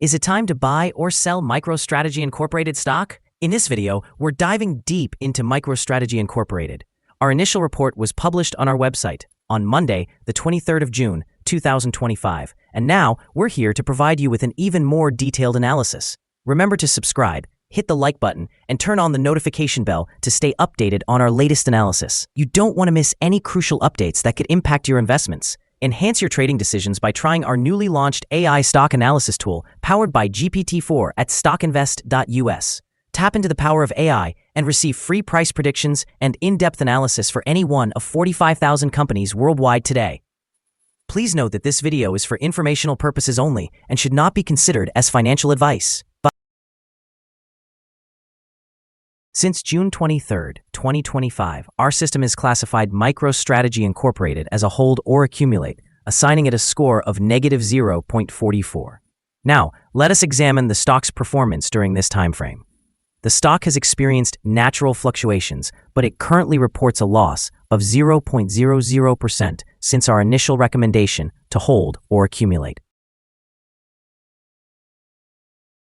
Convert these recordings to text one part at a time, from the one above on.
Is it time to buy or sell MicroStrategy Incorporated stock? In this video, we're diving deep into MicroStrategy Incorporated. Our initial report was published on our website on Monday, the 23rd of June, 2025, and now we're here to provide you with an even more detailed analysis. Remember to subscribe, hit the like button, and turn on the notification bell to stay updated on our latest analysis. You don't want to miss any crucial updates that could impact your investments. Enhance your trading decisions by trying our newly launched AI stock analysis tool powered by GPT-4 at StockInvest.us. Tap into the power of AI and receive free price predictions and in-depth analysis for any one of 45,000 companies worldwide today. Please note that this video is for informational purposes only and should not be considered as financial advice. Since June 23, 2025, our system has classified MicroStrategy Incorporated as a hold or accumulate, assigning it a score of -0.44. Now, let us examine the stock's performance during this time frame. The stock has experienced natural fluctuations, but it currently reports a loss of 0.00% since our initial recommendation to hold or accumulate.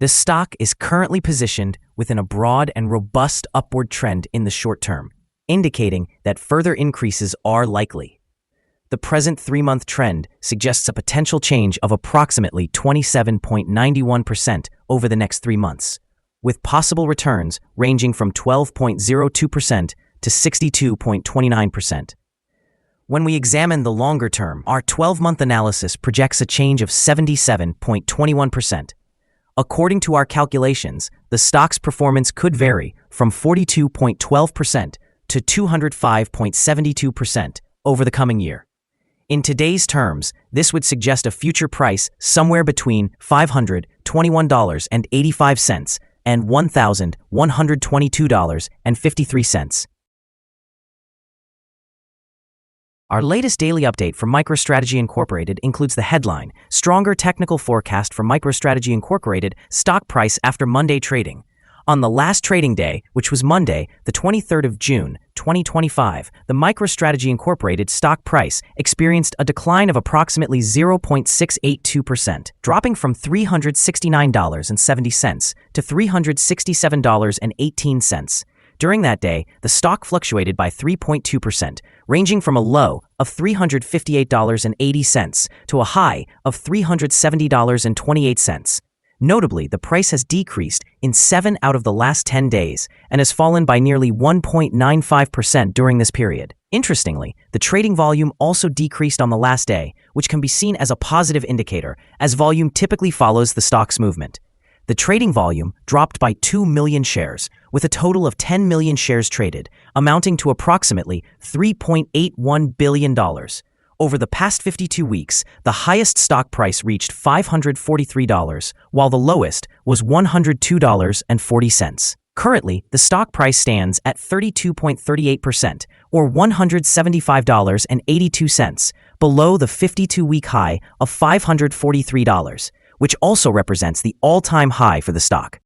The stock is currently positioned within a broad and robust upward trend in the short term, indicating that further increases are likely. The present 3-month trend suggests a potential change of approximately 27.91% over the next 3 months, with possible returns ranging from 12.02% to 62.29%. When we examine the longer term, our 12-month analysis projects a change of 77.21%. According to our calculations, the stock's performance could vary from 42.12% to 205.72% over the coming year. In today's terms, this would suggest a future price somewhere between $521.85 and $1,122.53. Our latest daily update from MicroStrategy Incorporated includes the headline, Stronger Technical Forecast for MicroStrategy Incorporated Stock Price After Monday Trading. On the last trading day, which was Monday, the 23rd of June, 2025, the MicroStrategy Incorporated stock price experienced a decline of approximately 0.682%, dropping from $369.70 to $367.18. During that day, the stock fluctuated by 3.2%, ranging from a low of $358.80 to a high of $370.28. Notably, the price has decreased in 7 out of the last 10 days and has fallen by nearly 1.95% during this period. Interestingly, the trading volume also decreased on the last day, which can be seen as a positive indicator, as volume typically follows the stock's movement. The trading volume dropped by 2 million shares, with a total of 10 million shares traded, amounting to approximately $3.81 billion. Over the past 52 weeks, the highest stock price reached $543, while the lowest was $102.40. Currently, the stock price stands at 32.38%, or $175.82, below the 52-week high of $543. Which also represents the all-time high for the stock.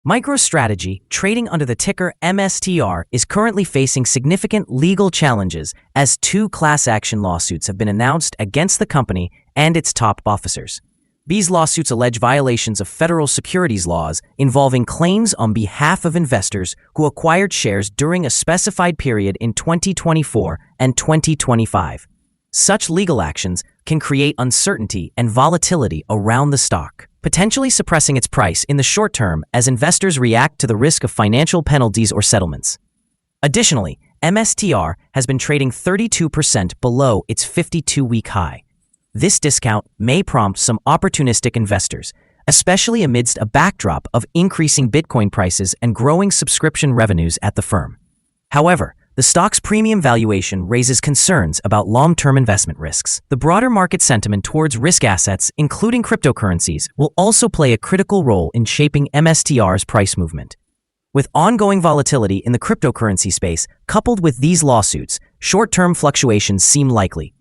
MicroStrategy, trading under the ticker MSTR, is currently facing significant legal challenges as 2 class action lawsuits have been announced against the company and its top officers. These lawsuits allege violations of federal securities laws involving claims on behalf of investors who acquired shares during a specified period in 2024 and 2025. Such legal actions can create uncertainty and volatility around the stock, potentially suppressing its price in the short term as investors react to the risk of financial penalties or settlements. Additionally, MSTR has been trading 32% below its 52-week high. This discount may prompt some opportunistic investors, especially amidst a backdrop of increasing Bitcoin prices and growing subscription revenues at the firm. However, the stock's premium valuation raises concerns about long-term investment risks. The broader market sentiment towards risk assets, including cryptocurrencies, will also play a critical role in shaping MSTR's price movement. With ongoing volatility in the cryptocurrency space, coupled with these lawsuits, short-term fluctuations seem likely.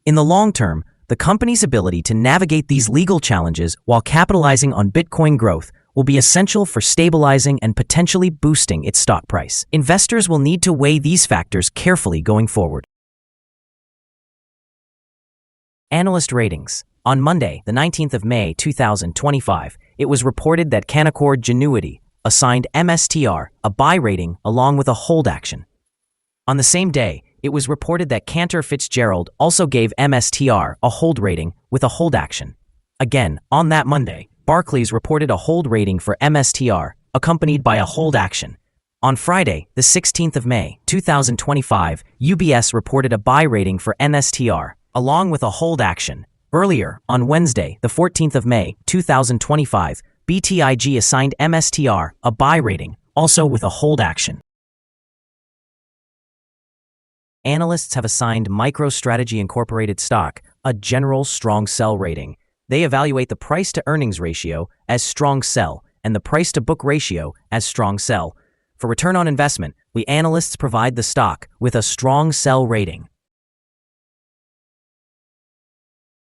In the long term, the company's ability to navigate these legal challenges while capitalizing on Bitcoin growth will be essential for stabilizing and potentially boosting its stock price. Investors will need to weigh these factors carefully going forward. Analyst ratings. On Monday, the 19th of May 2025, it was reported that Canaccord Genuity assigned MSTR a buy rating along with a hold action. On the same day, it was reported that Cantor Fitzgerald also gave MSTR a hold rating with a hold action. Again, on that Monday, Barclays reported a hold rating for MSTR, accompanied by a hold action. On Friday, the 16th of May 2025, UBS reported a buy rating for MSTR, along with a hold action. Earlier, on Wednesday, the 14th of May 2025, BTIG assigned MSTR a buy rating, also with a hold action. Analysts have assigned MicroStrategy Incorporated stock a general strong sell rating. They evaluate the price-to-earnings ratio as strong sell and the price-to-book ratio as strong sell. For return on investment, we analysts provide the stock with a strong sell rating.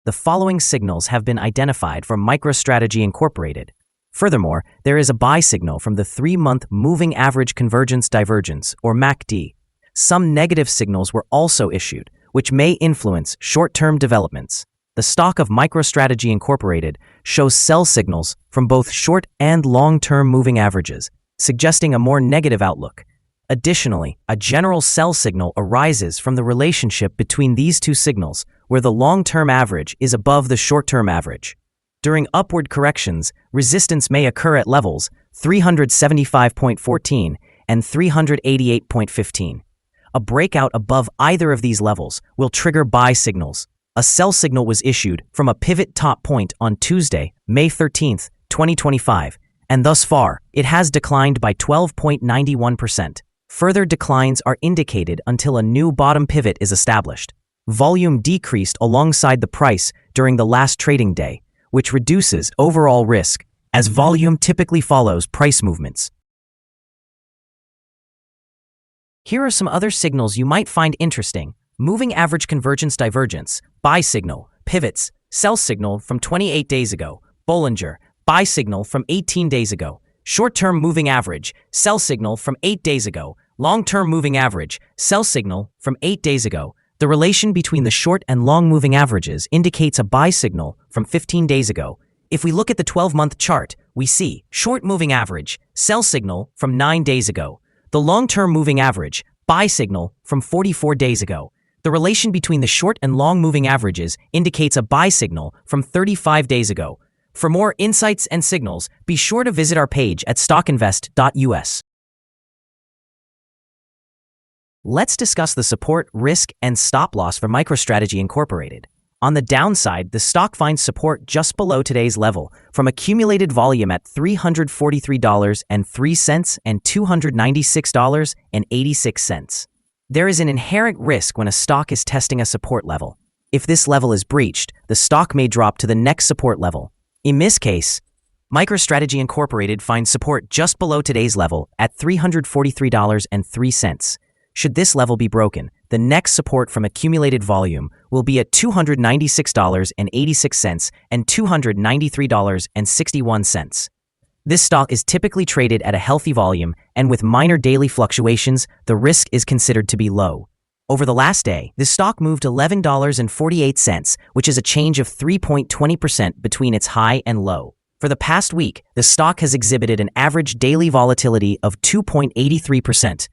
The following signals have been identified for MicroStrategy Incorporated. Furthermore, there is a buy signal from the 3-month Moving Average Convergence Divergence, or MACD. Some negative signals were also issued, which may influence short-term developments. The stock of MicroStrategy Incorporated shows sell signals from both short and long-term moving averages, suggesting a more negative outlook. Additionally, a general sell signal arises from the relationship between these two signals, where the long-term average is above the short-term average. During upward corrections, resistance may occur at levels 375.14 and 388.15. A breakout above either of these levels will trigger buy signals. A sell signal was issued from a pivot top point on Tuesday, May 13, 2025, and thus far, it has declined by 12.91%. Further declines are indicated until a new bottom pivot is established. Volume decreased alongside the price during the last trading day, which reduces overall risk, as volume typically follows price movements. Here are some other signals you might find interesting. Moving Average Convergence Divergence, buy signal, pivots, sell signal from 28 days ago, Bollinger, buy signal from 18 days ago, short-term moving average, sell signal from 8 days ago, long-term moving average, sell signal from 8 days ago. The relation between the short and long moving averages indicates a buy signal from 15 days ago. If we look at the 12-month chart, we see short moving average, sell signal from 9 days ago. The long-term moving average, buy signal from 44 days ago. The relation between the short and long moving averages indicates a buy signal from 35 days ago. For more insights and signals, be sure to visit our page at StockInvest.us. Let's discuss the support, risk, and stop loss for MicroStrategy Incorporated. On the downside, the stock finds support just below today's level from accumulated volume at $343.03 and $296.86. There is an inherent risk when a stock is testing a support level. If this level is breached, the stock may drop to the next support level. In this case, MicroStrategy Incorporated finds support just below today's level at $343.03. Should this level be broken, the next support from accumulated volume will be at $296.86 and $293.61. This stock is typically traded at a healthy volume, and with minor daily fluctuations, the risk is considered to be low. Over the last day, the stock moved $11.48, which is a change of 3.20% between its high and low. For the past week, the stock has exhibited an average daily volatility of 2.83%.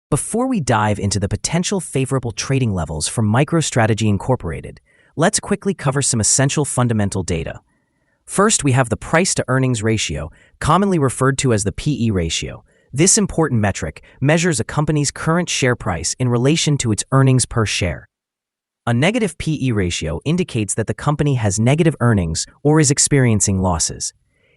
Before we dive into the potential favorable trading levels for MicroStrategy Incorporated, let's quickly cover some essential fundamental data. First, we have the price-to-earnings ratio, commonly referred to as the PE ratio. This important metric measures a company's current share price in relation to its earnings per share. A negative PE ratio indicates that the company has negative earnings or is experiencing losses.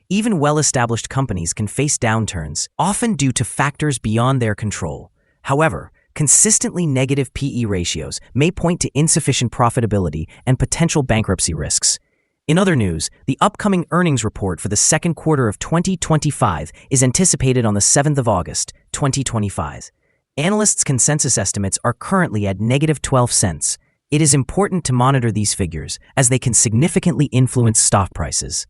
Even well-established companies can face downturns, often due to factors beyond their control. However, consistently negative PE ratios may point to insufficient profitability and potential bankruptcy risks. In other news, the upcoming earnings report for the second quarter of 2025 is anticipated on the 7th of August, 2025. Analysts' consensus estimates are currently at -12 cents. It is important to monitor these figures, as they can significantly influence stock prices.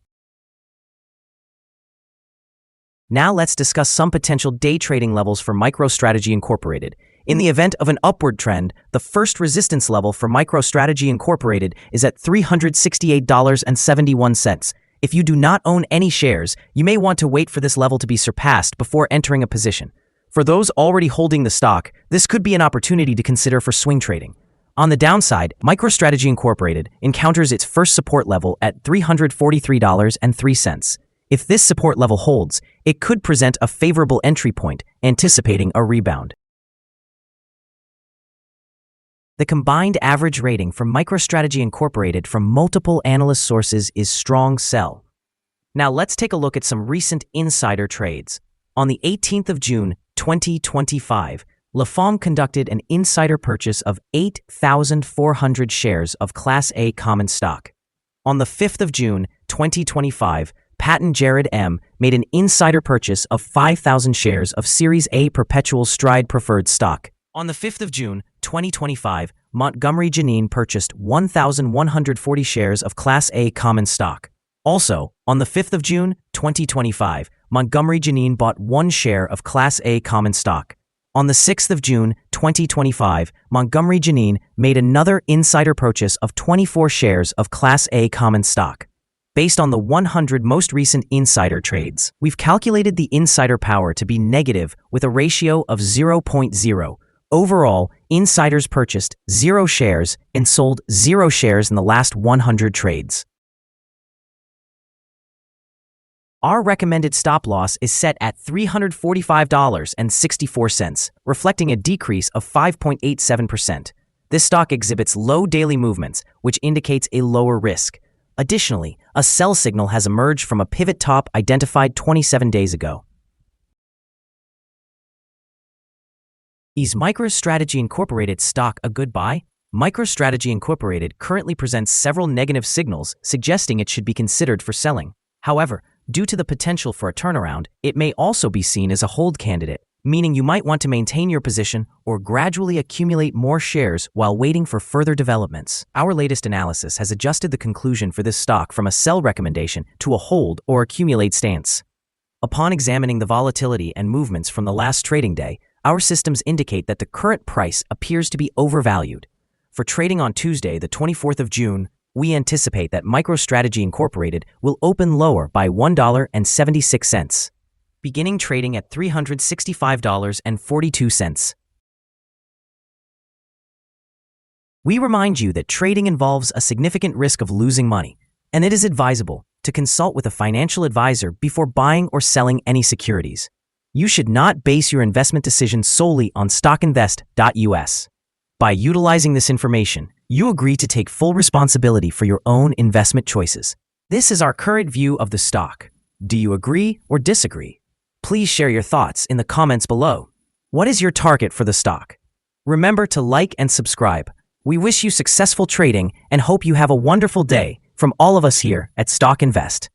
Now let's discuss some potential day trading levels for MicroStrategy Incorporated. In the event of an upward trend, the first resistance level for MicroStrategy Incorporated is at $368.71. If you do not own any shares, you may want to wait for this level to be surpassed before entering a position. For those already holding the stock, this could be an opportunity to consider for swing trading. On the downside, MicroStrategy Incorporated encounters its first support level at $343.03. If this support level holds, it could present a favorable entry point, anticipating a rebound. The combined average rating from MicroStrategy Incorporated from multiple analyst sources is strong sell. Now let's take a look at some recent insider trades. On the 18th of June, 2025, LaFomme conducted an insider purchase of 8,400 shares of Class A common stock. On the 5th of June, 2025, Patton Jared M. made an insider purchase of 5,000 shares of Series A perpetual stride preferred stock. On the 5th of June, 2025, Montgomery Janine purchased 1,140 shares of Class A common stock. Also, on the 5th of June, 2025, Montgomery Janine bought 1 share of Class A common stock. On the 6th of June, 2025, Montgomery Janine made another insider purchase of 24 shares of Class A common stock. Based on the 100 most recent insider trades, we've calculated the insider power to be negative with a ratio of 0.0. Overall, insiders purchased 0 shares and sold 0 shares in the last 100 trades. Our recommended stop loss is set at $345.64, reflecting a decrease of 5.87%. This stock exhibits low daily movements, which indicates a lower risk. Additionally, a sell signal has emerged from a pivot top identified 27 days ago. Is MicroStrategy Incorporated stock a good buy? MicroStrategy Incorporated currently presents several negative signals suggesting it should be considered for selling. However, due to the potential for a turnaround, it may also be seen as a hold candidate, meaning you might want to maintain your position or gradually accumulate more shares while waiting for further developments. Our latest analysis has adjusted the conclusion for this stock from a sell recommendation to a hold or accumulate stance. Upon examining the volatility and movements from the last trading day, our systems indicate that the current price appears to be overvalued. For trading on Tuesday, the 24th of June, we anticipate that MicroStrategy Incorporated will open lower by $1.76, beginning trading at $365.42. We remind you that trading involves a significant risk of losing money, and it is advisable to consult with a financial advisor before buying or selling any securities. You should not base your investment decisions solely on StockInvest.us. By utilizing this information, you agree to take full responsibility for your own investment choices. This is our current view of the stock. Do you agree or disagree? Please share your thoughts in the comments below. What is your target for the stock? Remember to like and subscribe. We wish you successful trading and hope you have a wonderful day from all of us here at Stock Invest.